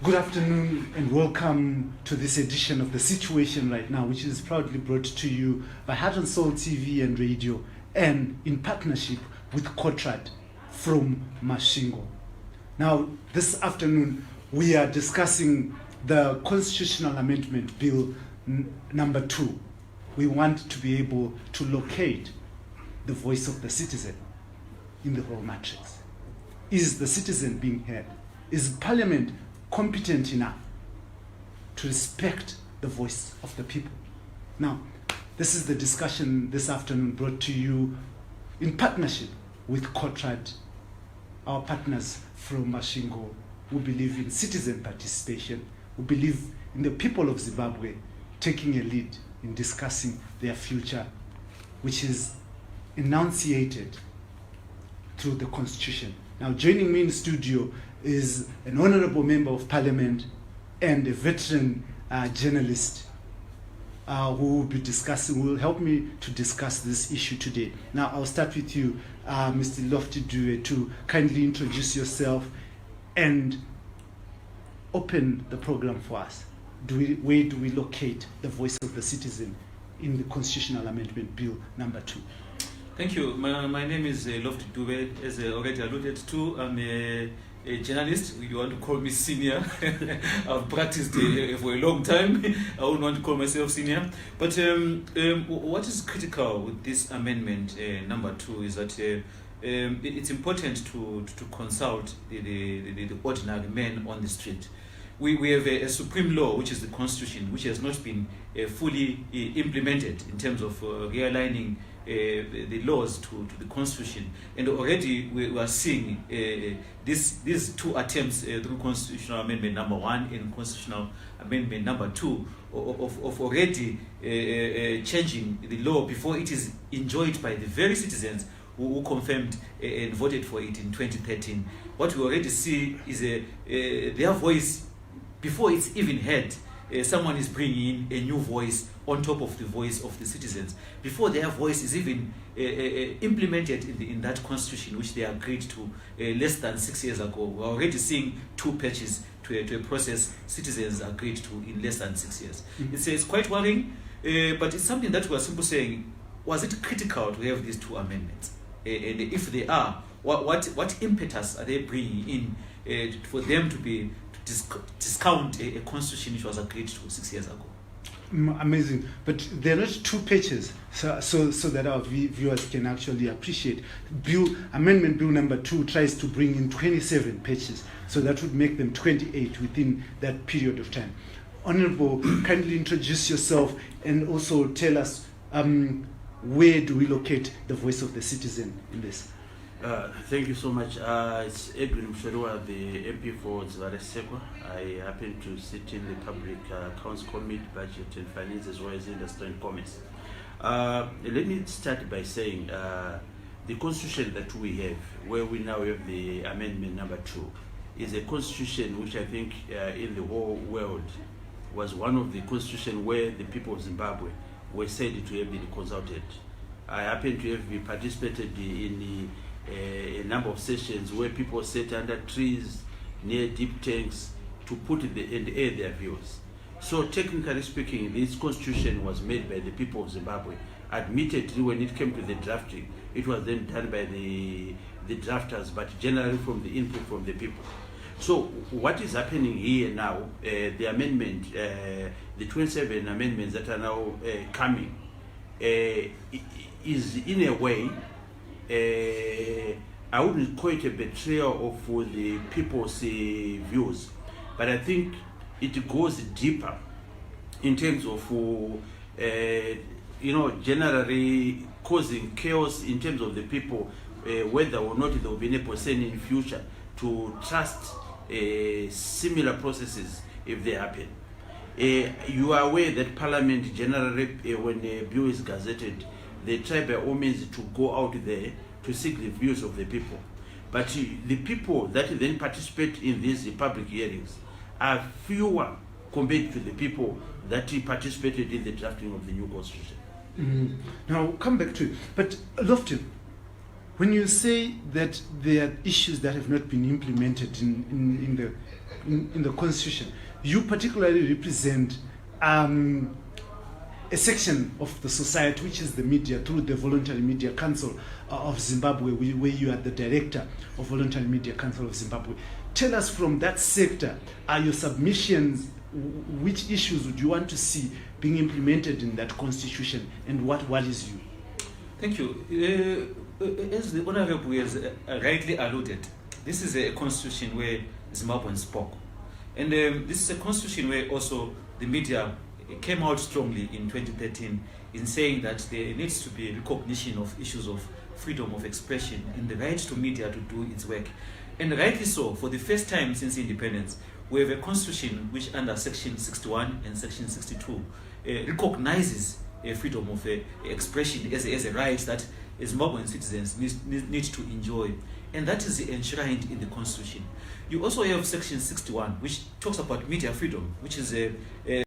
Good afternoon and welcome to this edition of The Situation Right Now, which is proudly brought to you by Heart and Soul TV and Radio and in partnership with Kotrad from Masvingo. Now, this afternoon we are discussing the Constitutional Amendment Bill number 2. We want to be able to locate the voice of the citizen in the whole matrix. Is the citizen being heard? Is Parliament competent enough to respect the voice of the people? Now, this is the discussion this afternoon brought to you in partnership with Kotrad, our partners from Masvingo, who believe in citizen participation, who believe in the people of Zimbabwe taking a lead in discussing their future, which is enunciated through the Constitution. Now, joining me in studio is an honorable member of Parliament and a veteran journalist who will help me to discuss this issue today. Now, I'll start with you, Mr. Lofty Due, to kindly introduce yourself and open the program for us. Where do we locate the voice of the citizen in the Constitutional Amendment Bill number 2? Thank you. My name is Lofty Dube. As already alluded to, I'm a journalist. You want to call me senior. I've practiced for a long time. I wouldn't want to call myself senior. But what is critical with this amendment number 2 is that it's important to consult the ordinary man on the street. We have a supreme law, which is the Constitution, which has not been fully implemented in terms of realigning the laws to the Constitution. And already we are seeing these two attempts through Constitutional Amendment number 1 and Constitutional Amendment number 2 of already changing the law before it is enjoyed by the very citizens who confirmed and voted for it in 2013. What we already see is their voice, before it's even heard, someone is bringing in a new voice on top of the voice of the citizens. Before their voice is even implemented in that constitution, which they agreed to less than 6 years ago. We're already seeing 2 patches to a process citizens agreed to in less than 6 years. Mm-hmm. It's quite worrying, but it's something that we're simply saying, was it critical to have these 2 amendments? And if they are, what impetus are they bringing in for them to be discount a constitution which was agreed to 6 years ago? Amazing, but they're not 2 pages, so that our viewers can actually appreciate. Amendment Bill number 2 tries to bring in 27 pages, so that would make them 28 within that period of time. Honorable, kindly introduce yourself and also tell us where do we locate the voice of the citizen in this? Thank you so much. It's Edwin Msherua, the MP for Zimbabwe. I happen to sit in the Public Accounts Committee, Budget and Finance, as well as Industry and Commerce. Let me start by saying the constitution that we have, where we now have the amendment number 2, is a constitution which I think in the whole world was one of the constitutions where the people of Zimbabwe were said to have been consulted. I happen to have participated in a number of sessions where people sat under trees near deep tanks to put and air their views. So technically speaking, this constitution was made by the people of Zimbabwe. Admittedly, when it came to the drafting, it was then done by the drafters, but generally from the input from the people. So what is happening here now, the amendment, the 27 amendments that are now coming, is in a way, I wouldn't call it a betrayal of the people's views, but I think it goes deeper in terms of, generally causing chaos in terms of the people, whether or not they will be in a position in future to trust similar processes if they happen. You are aware that Parliament generally, when a bill is gazetted, they try by all means to go out there to seek the views of the people. But the people that then participate in these public hearings are fewer compared to the people that participated in the drafting of the new constitution. Now, come back to it. But Lofty, When you say that there are issues that have not been implemented in the Constitution, you particularly represent a section of the society, which is the media, through the Voluntary Media Council of Zimbabwe, where you are the director of Voluntary Media Council of Zimbabwe. Tell us, from that sector, are your submissions, which issues would you want to see being implemented in that constitution, and what worries you? Thank you. As the Honorable has rightly alluded, this is a constitution where Zimbabweans spoke. And this is a constitution where also the media came out strongly in 2013 in saying that there needs to be recognition of issues of freedom of expression and the right to media to do its work. And rightly so, for the first time since independence, we have a constitution which, under Section 61 and Section 62, recognizes freedom of expression as a right that Zimbabwean citizens need to enjoy. And that is enshrined in the Constitution. You also have Section 61, which talks about media freedom, which is a